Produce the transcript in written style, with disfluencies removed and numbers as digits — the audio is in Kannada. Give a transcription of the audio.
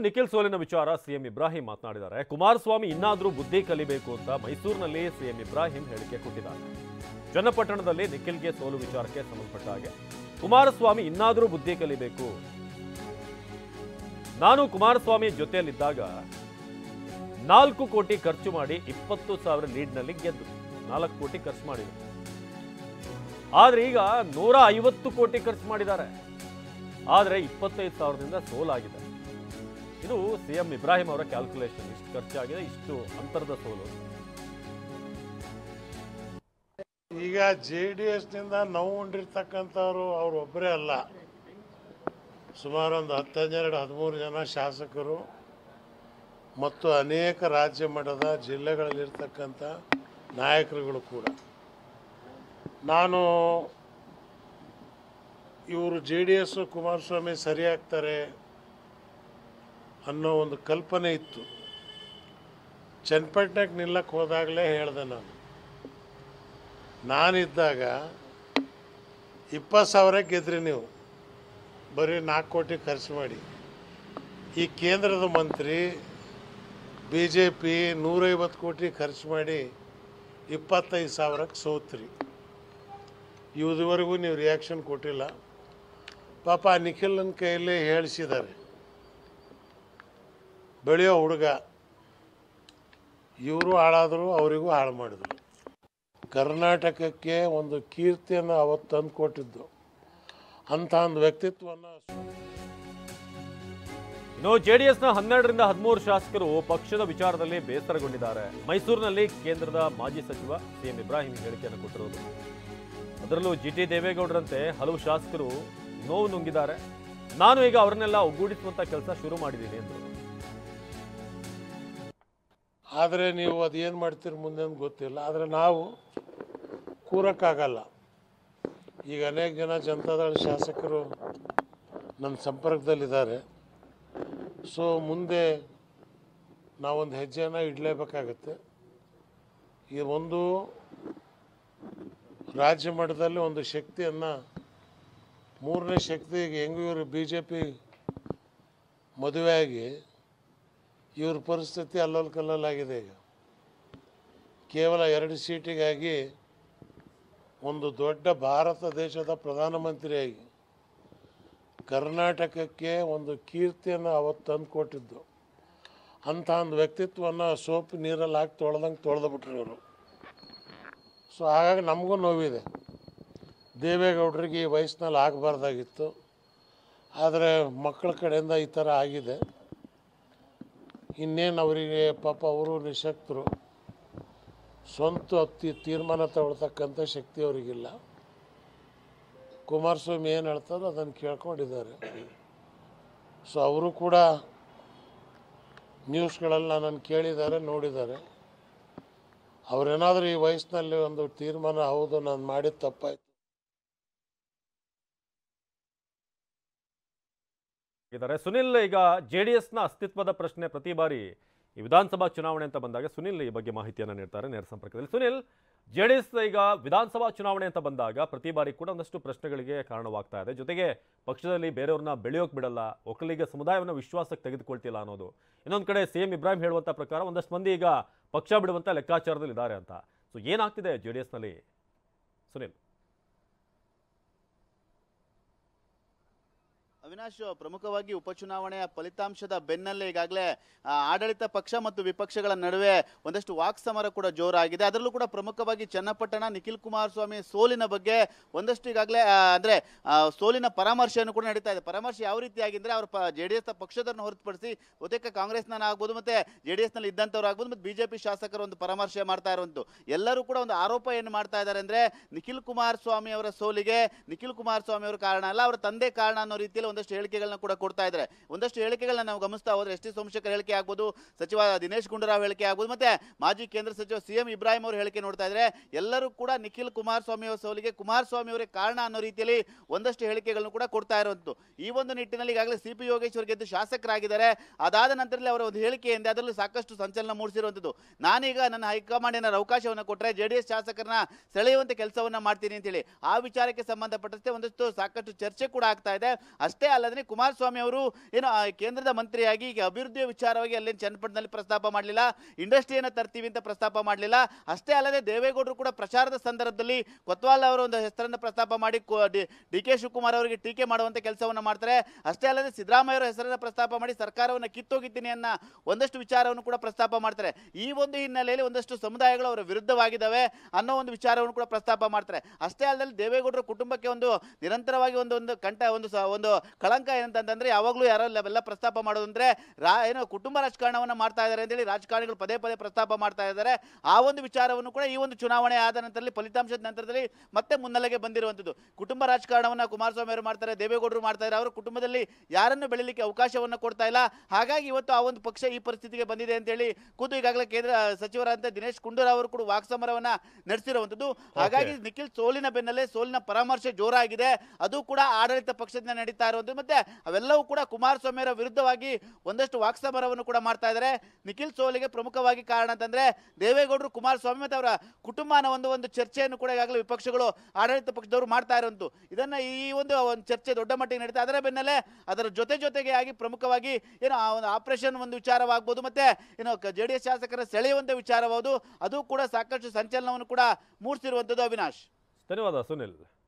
ನಿಖಿಲ್ ಸೋಲಿನ ವಿಚಾರ ಸಿಎಂ ಇಬ್ರಾಹಿಂ ಮಾತನಾಡಿದ್ದಾರೆ. ಕುಮಾರಸ್ವಾಮಿ ಇನ್ನಾದರೂ ಬುದ್ಧಿ ಕಲಿಬೇಕು ಅಂತ ಮೈಸೂರಿನಲ್ಲಿ ಸಿಎಂ ಇಬ್ರಾಹಿಂ ಹೇಳಿಕೆ ಕೊಟ್ಟಿದ್ದಾರೆ. ಚನ್ನಪಟ್ಟಣದಲ್ಲಿ ನಿಖಿಲ್ಗೆ ಸೋಲು ವಿಚಾರಕ್ಕೆ ಸಂಬಂಧಪಟ್ಟ ಹಾಗೆ ಕುಮಾರಸ್ವಾಮಿ ಇನ್ನಾದರೂ ಬುದ್ಧಿ ಕಲಿಬೇಕು. ನಾನು ಕುಮಾರಸ್ವಾಮಿ ಜೊತೆಯಲ್ಲಿದ್ದಾಗ 4 ಕೋಟಿ ಖರ್ಚು ಮಾಡಿ 20,000 ಲೀಡ್ನಲ್ಲಿ ಗೆದ್ದು 4 ಕೋಟಿ ಖರ್ಚು ಮಾಡಿದ್ರು. ಆದ್ರೆ ಈಗ 150 ಕೋಟಿ ಖರ್ಚು ಮಾಡಿದ್ದಾರೆ. ಆದರೆ 25,000ದಿಂದ ಸೋಲಾಗಿದೆ. ಇದು ಸಿಎಂ ಇಬ್ರಾಹಿಂ ಅವರ ಕ್ಯಾಲ್ಕುಲೇಷನ್. ಇಷ್ಟು ಖರ್ಚಾಗಿದೆ, ಇಷ್ಟು ಅಂತರದ ಸೋಲು. ಈಗ JDS ನಿಂದ ನೋವು ಉಂಡಿರ್ತಕ್ಕಂಥವ್ರು ಅವರೊಬ್ಬರೇ ಅಲ್ಲ, ಸುಮಾರು ಒಂದು 12-13 ಜನ ಶಾಸಕರು ಮತ್ತು ಅನೇಕ ರಾಜ್ಯ ಮಟ್ಟದ ಜಿಲ್ಲೆಗಳಲ್ಲಿರ್ತಕ್ಕಂಥ ನಾಯಕರುಗಳು ಕೂಡ. ನಾನು ಇವರು JDS ಕುಮಾರಸ್ವಾಮಿ ಸರಿಯಾಗ್ತಾರೆ ಅನ್ನೋ ಒಂದು ಕಲ್ಪನೆ ಇತ್ತು. ಚನ್ನಪಟ್ಟಣಕ್ಕೆ ನಿಲ್ಲಕ್ಕೆ ಹೋದಾಗಲೇ ಹೇಳಿದೆ, ನಾನಿದ್ದಾಗ 20,000 ಗೆದ್ರಿ ನೀವು, ಬರೀ 4 ಕೋಟಿ ಖರ್ಚು ಮಾಡಿ. ಈ ಕೇಂದ್ರದ ಮಂತ್ರಿ BJP 150 ಕೋಟಿ ಖರ್ಚು ಮಾಡಿ 25,000ಕ್ಕೆ ಸೋತ್ರಿ. ಇದುವರೆಗೂ ನೀವು ರಿಯಾಕ್ಷನ್ ಕೊಟ್ಟಿಲ್ಲ. ಪಾಪ ನಿಖಿಲನ ಕೈಯಲ್ಲೇ ಹೇಳಿಸಿದ್ದಾರೆ, ಬೆಳೆಯೋ ಹುಡುಗ, ಇವರು ಹಾಳಾದರು, ಅವರಿಗೂ ಹಾಳು ಮಾಡಿದರು. ಕರ್ನಾಟಕಕ್ಕೆ ಒಂದು ಕೀರ್ತಿಯನ್ನು ಅವತ್ತು ತಂದು ಕೊಟ್ಟಿದ್ದು. ಅಂಥ ಒಂದು ವ್ಯಕ್ತಿತ್ವವನ್ನು. ಇನ್ನು ಜೆಡಿಎಸ್ನ 12ರಿಂದ 13 ಶಾಸಕರು ಪಕ್ಷದ ವಿಚಾರದಲ್ಲಿ ಬೇಸರಗೊಂಡಿದ್ದಾರೆ. ಮೈಸೂರಿನಲ್ಲಿ ಕೇಂದ್ರದ ಮಾಜಿ ಸಚಿವ ಸಿಎಂ ಇಬ್ರಾಹಿಂ ಹೇಳಿಕೆಯನ್ನು ಕೊಟ್ಟಿರೋದು. ಅದರಲ್ಲೂ GT ದೇವೇಗೌಡರಂತೆ ಹಲವು ಶಾಸಕರು ನೋವು ನುಂಗಿದ್ದಾರೆ. ನಾನು ಈಗ ಅವರನ್ನೆಲ್ಲ ಒಗ್ಗೂಡಿಸುವಂತ ಕೆಲಸ ಶುರು ಮಾಡಿದ್ದೀನಿ ಎಂದರು. ಆದರೆ ನೀವು ಅದೇನು ಮಾಡ್ತೀರಿ ಮುಂದೆ ಗೊತ್ತಿಲ್ಲ. ಆದರೆ ನಾವು ಕೂರಕ್ಕಾಗಲ್ಲ. ಈಗ ಅನೇಕ ಜನ ಜನತಾದಳ ಶಾಸಕರು ನನ್ನ ಸಂಪರ್ಕದಲ್ಲಿದ್ದಾರೆ. ಸೊ ಮುಂದೆ ನಾವೊಂದು ಹೆಜ್ಜೆನ ಇಡಲೇಬೇಕಾಗತ್ತೆ. ಈ ಒಂದು ರಾಜ್ಯ ಮಟ್ಟದಲ್ಲಿ ಒಂದು ಶಕ್ತಿಯನ್ನು, 3ನೇ ಶಕ್ತಿಗೆ ಹೆಂಗೂ ಇವರು BJP ಮದುವೆಯಾಗಿ ಇವ್ರ ಪರಿಸ್ಥಿತಿ ಅಲ್ಲಲ್ಲಿ ಕಲ್ಲಲ್ಲಾಗಿದೆ. ಈಗ ಕೇವಲ 2 ಸೀಟಿಗಾಗಿ ಒಂದು ದೊಡ್ಡ ಭಾರತ ದೇಶದ ಪ್ರಧಾನಮಂತ್ರಿಯಾಗಿ ಕರ್ನಾಟಕಕ್ಕೆ ಒಂದು ಕೀರ್ತಿಯನ್ನು ಅವತ್ತು ತಂದು ಕೊಟ್ಟಿದ್ದು. ಅಂಥ ಒಂದು ವ್ಯಕ್ತಿತ್ವವನ್ನು ಸೋಪು ನೀರಲ್ಲಿ ಹಾಕಿ ತೊಳೆದಂಗೆ ತೊಳೆದುಬಿಟ್ರು ಇವರು. ಸೊ ಹಾಗಾಗಿ ನಮಗೂ ನೋವಿದೆ. ದೇವೇಗೌಡರಿಗೆ ಈ ವಯಸ್ಸಿನಲ್ಲಿ ಆಗಬಾರ್ದಾಗಿತ್ತು, ಆದರೆ ಮಕ್ಕಳ ಕಡೆಯಿಂದ ಈ ಥರ ಆಗಿದೆ. ಇನ್ನೇನು ಅವರಿಗೆ ಪಾಪ ಅವರು ನಿಶಕ್ತರು, ಸ್ವಂತ ತೀರ್ಮಾನ ತಗೊಳ್ತಕ್ಕಂಥ ಶಕ್ತಿ ಅವರಿಗಿಲ್ಲ. ಕುಮಾರಸ್ವಾಮಿ ಏನು ಹೇಳ್ತಾರೋ ಅದನ್ನು ಕೇಳ್ಕೊಂಡಿದ್ದಾರೆ. ಸೊ ಅವರು ಕೂಡ ನ್ಯೂಸ್ಗಳಲ್ಲಿ ನನ್ನನ್ನು ಕೇಳಿದ್ದಾರೆ, ನೋಡಿದ್ದಾರೆ. ಅವರೇನಾದರೂ ಈ ವಯಸ್ಸಿನಲ್ಲಿ ಒಂದು ತೀರ್ಮಾನ, ಹೌದು ನಾನು ಮಾಡಿದ ತಪ್ಪಾಯ್ತು. ಸುನಿಲ್, ಈಗ JDSನ ಅಸ್ತಿತ್ವದ ಪ್ರಶ್ನೆ ಪ್ರತಿ ಬಾರಿ ಈ ವಿಧಾನಸಭಾ ಚುನಾವಣೆ ಅಂತ ಬಂದಾಗ ಸುನಿಲ್ ಈ ಬಗ್ಗೆ ಮಾಹಿತಿಯನ್ನು ನೀಡ್ತಾರೆ ನೇರ ಸಂಪರ್ಕದಲ್ಲಿ. ಸುನಿಲ್, JDS ಈಗ ವಿಧಾನಸಭಾ ಚುನಾವಣೆ ಅಂತ ಬಂದಾಗ ಪ್ರತಿ ಬಾರಿ ಕೂಡ ಒಂದಷ್ಟು ಪ್ರಶ್ನೆಗಳಿಗೆ ಕಾರಣವಾಗ್ತಾ ಇದೆ. ಜೊತೆಗೆ ಪಕ್ಷದಲ್ಲಿ ಬೇರೆಯವ್ರನ್ನ ಬೆಳೆಯೋಕೆ ಬಿಡಲ್ಲ, ಒಕ್ಕಲಿಗ ಸಮುದಾಯವನ್ನು ವಿಶ್ವಾಸಕ್ಕೆ ತೆಗೆದುಕೊಳ್ತಿಲ್ಲ ಅನ್ನೋದು. ಇನ್ನೊಂದು ಕಡೆ ಸಿಎಂ ಇಬ್ರಾಹಿಂ ಹೇಳುವಂಥ ಪ್ರಕಾರ ಒಂದಷ್ಟು ಮಂದಿ ಈಗ ಪಕ್ಷ ಬಿಡುವಂಥ ಲೆಕ್ಕಾಚಾರದಲ್ಲಿ ಇದ್ದಾರೆ ಅಂತ. ಸೊ ಏನಾಗ್ತಿದೆ JDSನಲ್ಲಿ ಸುನಿಲ್? ಅವಿನಾಶ್, ಪ್ರಮುಖವಾಗಿ ಉಪಚುನಾವಣೆಯ ಫಲಿತಾಂಶದ ಬೆನ್ನಲ್ಲೇ ಈಗಾಗಲೇ ಆಡಳಿತ ಪಕ್ಷ ಮತ್ತು ವಿಪಕ್ಷಗಳ ನಡುವೆ ಒಂದಷ್ಟು ವಾಕ್ಸಮರ ಕೂಡ ಜೋರಾಗಿದೆ. ಅದರಲ್ಲೂ ಕೂಡ ಪ್ರಮುಖವಾಗಿ ಚನ್ನಪಟ್ಟಣ ನಿಖಿಲ್ ಕುಮಾರಸ್ವಾಮಿ ಸೋಲಿನ ಬಗ್ಗೆ ಒಂದಷ್ಟು ಈಗಾಗಲೇ ಅಂದ್ರೆ ಸೋಲಿನ ಪರಾಮರ್ಶೆಯನ್ನು ಕೂಡ ನಡೀತಾ ಇದೆ. ಪರಾಮರ್ಶೆ ಯಾವ ರೀತಿಯಾಗಿದ್ರೆ ಅವರು JDS ಪಕ್ಷದನ್ನು ಹೊರತುಪಡಿಸಿ ಬಹುತೇಕ ಕಾಂಗ್ರೆಸ್ನ ಆಗ್ಬೋದು, ಮತ್ತೆ JDSನಲ್ಲಿ ಇದ್ದಂಥವ್ರು ಆಗ್ಬೋದು, ಮತ್ತೆ BJP ಶಾಸಕರು ಒಂದು ಪರಾಮರ್ಶೆ ಮಾಡ್ತಾ ಇರುವಂಥದ್ದು. ಎಲ್ಲರೂ ಕೂಡ ಒಂದು ಆರೋಪ ಏನು ಮಾಡ್ತಾ ಇದ್ದಾರೆ ಅಂದ್ರೆ ನಿಖಿಲ್ ಕುಮಾರಸ್ವಾಮಿ ಅವರ ಸೋಲಿಗೆ ನಿಖಿಲ್ ಕುಮಾರಸ್ವಾಮಿ ಅವರು ಕಾರಣ ಅಲ್ಲ, ಅವರ ತಂದೆ ಕಾರಣ ಅನ್ನೋ ರೀತಿಯಲ್ಲಿ ಒಂದಷ್ಟು ಹೇಳಿಕೆಗಳನ್ನ ಕೂಡ ಕೊಡ್ತಾ ಇದ್ದಾರೆ. ಒಂದಷ್ಟು ಹೇಳಿಕೆಗಳನ್ನ ನಾವು ಗಮನಿಸ್ತಾ ಹೋದ್ರೆ ST ಸೋಮಶೇಖರ್ ಹೇಳಿಕೆ ಆಗ್ಬೋದು, ಸಚಿವ ದಿನೇಶ್ ಗುಂಡೂರಾವ್ ಹೇಳಿಕೆ ಆಗ್ಬೋದು, ಮತ್ತೆ ಮಾಜಿ ಕೇಂದ್ರ ಸಚಿವ ಸಿಎಂ ಇಬ್ರಾಹಿಂ ಅವರು ಹೇಳಿಕೆ ನೋಡ್ತಾ ಇದ್ರೆ ಎಲ್ಲರೂ ಕೂಡ ನಿಖಿಲ್ ಕುಮಾರಸ್ವಾಮಿ ಅವರ ಸೋಲಿಗೆ ಕುಮಾರಸ್ವಾಮಿ ಅವರೇ ಕಾರಣ ಅನ್ನೋ ರೀತಿಯಲ್ಲಿ ಒಂದಷ್ಟು ಹೇಳಿಕೆಗಳನ್ನು ಕೂಡ ಕೊಡ್ತಾ ಇರುವಂತದ್ದು. ಈ ಒಂದು ನಿಟ್ಟಿನಲ್ಲಿ ಈಗಾಗಲೇ CP ಯೋಗೇಶ್ವರ್ ಗೆದ್ದು ಶಾಸಕರಾಗಿದ್ದಾರೆ. ಅದಾದ ನಂತರದಲ್ಲಿ ಅವರ ಒಂದು ಹೇಳಿಕೆಯಿಂದ ಅದರಲ್ಲೂ ಸಾಕಷ್ಟು ಸಂಚಲನ ಮೂಡಿಸಿರುವಂತದ್ದು. ನಾನೀಗ ನನ್ನ ಹೈಕಮಾಂಡ್ ಏನಾದ್ರು ಅವಕಾಶವನ್ನು ಕೊಟ್ಟರೆ JDS ಶಾಸಕರನ್ನ ಸೆಳೆಯುವಂತೆ ಕೆಲಸವನ್ನ ಮಾಡ್ತೀನಿ ಅಂತೇಳಿ ಆ ವಿಚಾರಕ್ಕೆ ಸಂಬಂಧಪಟ್ಟಂತೆ ಒಂದಷ್ಟು ಸಾಕಷ್ಟು ಚರ್ಚೆ ಕೂಡ ಆಗ್ತಾ ಇದೆ. ಅಷ್ಟೇ ಅಷ್ಟೇ ಅಲ್ಲದೆ ಕುಮಾರಸ್ವಾಮಿ ಅವರು ಏನು ಕೇಂದ್ರದ ಮಂತ್ರಿಯಾಗಿ ಈಗ ಅಭಿವೃದ್ಧಿಯ ವಿಚಾರವಾಗಿ ಅಲ್ಲಿ ಚನ್ನಪಟ್ಟಣದಲ್ಲಿ ಪ್ರಸ್ತಾಪ ಮಾಡಲಿಲ್ಲ, ಇಂಡಸ್ಟ್ರಿಯನ್ನು ತರ್ತೀವಿ ಅಂತ ಪ್ರಸ್ತಾಪ ಮಾಡಲಿಲ್ಲ. ಅಷ್ಟೇ ಅಲ್ಲದೆ ದೇವೇಗೌಡರು ಕೂಡ ಪ್ರಚಾರದ ಸಂದರ್ಭದಲ್ಲಿ ಕೊತ್ವಾಲ್ ಅವರ ಒಂದು ಹೆಸರನ್ನು ಪ್ರಸ್ತಾಪ ಮಾಡಿ ಡಿ ಕೆ ಶಿವಕುಮಾರ್ ಅವರಿಗೆ ಟೀಕೆ ಮಾಡುವಂತ ಕೆಲಸವನ್ನು ಮಾಡ್ತಾರೆ. ಅಷ್ಟೇ ಅಲ್ಲದೆ ಸಿದ್ದರಾಮಯ್ಯ ಅವರ ಹೆಸರನ್ನು ಪ್ರಸ್ತಾಪ ಮಾಡಿ ಸರ್ಕಾರವನ್ನು ಕಿತ್ತೋಗಿದ್ದೀನಿ ಅನ್ನೋ ಒಂದಷ್ಟು ವಿಚಾರವನ್ನು ಕೂಡ ಪ್ರಸ್ತಾಪ ಮಾಡ್ತಾರೆ. ಈ ಒಂದು ಹಿನ್ನೆಲೆಯಲ್ಲಿ ಒಂದಷ್ಟು ಸಮುದಾಯಗಳು ಅವರ ವಿರುದ್ಧವಾಗಿದ್ದಾವೆ ಅನ್ನೋ ಒಂದು ವಿಚಾರವನ್ನು ಕೂಡ ಪ್ರಸ್ತಾಪ ಮಾಡ್ತಾರೆ. ಅಷ್ಟೇ ಅಲ್ಲದೆ ದೇವೇಗೌಡರ ಕುಟುಂಬಕ್ಕೆ ಒಂದು ನಿರಂತರವಾಗಿ ಒಂದು ಕಳಂಕ ಏನಂತಂದ್ರೆ ಯಾವಾಗಲೂ ಯಾರೆಲ್ಲ ಪ್ರಸ್ತಾಪ ಮಾಡೋದಂದ್ರೆ ಏನು ಕುಟುಂಬ ರಾಜಕಾರಣವನ್ನು ಮಾಡ್ತಾ ಇದ್ದಾರೆ ಅಂತೇಳಿ ರಾಜಕಾರಣಿಗಳು ಪದೇ ಪದೇ ಪ್ರಸ್ತಾಪ ಮಾಡ್ತಾ ಇದ್ದಾರೆ. ಆ ಒಂದು ವಿಚಾರವನ್ನು ಕೂಡ ಈ ಒಂದು ಚುನಾವಣೆ ಆದ ನಂತರದಲ್ಲಿ ಫಲಿತಾಂಶದ ನಂತರದಲ್ಲಿ ಮತ್ತೆ ಮುನ್ನೆಲೆಗೆ ಬಂದಿರುವಂಥದ್ದು. ಕುಟುಂಬ ರಾಜಕಾರಣವನ್ನು ಕುಮಾರಸ್ವಾಮಿ ಅವರು ಮಾಡ್ತಾರೆ, ದೇವೇಗೌಡರು ಮಾಡ್ತಾ ಇದ್ದಾರೆ. ಅವರ ಕುಟುಂಬದಲ್ಲಿ ಯಾರನ್ನು ಬೆಳಿಲಿಕ್ಕೆ ಅವಕಾಶವನ್ನು ಕೊಡ್ತಾ ಇಲ್ಲ. ಹಾಗಾಗಿ ಇವತ್ತು ಆ ಒಂದು ಪಕ್ಷ ಈ ಪರಿಸ್ಥಿತಿಗೆ ಬಂದಿದೆ ಅಂತೇಳಿ ಖುದ್ದು ಈಗಾಗಲೇ ಕೇಂದ್ರ ಸಚಿವರಾದಂಥ ದಿನೇಶ್ ಗುಂಡೂರಾವ್ ಅವರು ಕೂಡ ವಾಕ್ಸಮರವನ್ನ ನಡೆಸಿರುವಂಥದ್ದು. ಹಾಗಾಗಿ ನಿಖಿಲ್ ಸೋಲಿನ ಬೆನ್ನಲ್ಲೇ ಸೋಲಿನ ಪರಾಮರ್ಶೆ ಜೋರಾಗಿದೆ. ಅದು ಕೂಡ ಆಡಳಿತ ಪಕ್ಷದಿಂದ ನಡೀತಾ ಇರುವಂಥದ್ದು. ಮತ್ತೆ ಅವೆಲ್ಲವೂ ಕೂಡ ಕುಮಾರಸ್ವಾಮಿ ಅವರ ವಿರುದ್ಧವಾಗಿ ಒಂದಷ್ಟು ವಾಕ್ಸಮರವನ್ನು ಕೂಡ ಮಾಡ್ತಾ ಇದ್ದಾರೆ. ನಿಖಿಲ್ ಸೋಲಿಗೆ ಪ್ರಮುಖವಾಗಿ ಕಾರಣ ಅಂತಂದ್ರೆ ದೇವೇಗೌಡರು, ಕುಮಾರಸ್ವಾಮಿ ಮತ್ತು ಅವರ ಕುಟುಂಬ ಅನ್ನೋ ಒಂದು ಚರ್ಚೆಯನ್ನು ಕೂಡ ಈಗಾಗಲೇ ವಿಪಕ್ಷಗಳು ಆಡಳಿತ ಪಕ್ಷದವರು ಮಾಡ್ತಾ ಇರುವಂತು. ಇದನ್ನ ಈ ಒಂದು ಚರ್ಚೆ ದೊಡ್ಡ ಮಟ್ಟಿಗೆ ನಡೀತಾ, ಅದರ ಬೆನ್ನಲ್ಲೇ ಅದರ ಜೊತೆಗೆ ಆಗಿ ಪ್ರಮುಖವಾಗಿ ಏನು ಆ ಒಂದು ಆಪರೇಷನ್ ಒಂದು ವಿಚಾರವಾಗಬಹುದು, ಮತ್ತೆ ಏನು ಜೆಡಿಎಸ್ ಶಾಸಕರ ಸೆಳೆಯುವಂತ ವಿಚಾರಬಹುದು, ಅದು ಕೂಡ ಸಾಕಷ್ಟು ಸಂಚಲನವನ್ನು ಕೂಡ ಮೂಡಿಸಿರುವಂತದ್ದು. ಅವಿನಾಶ್, ಧನ್ಯವಾದ ಸುನಿಲ್.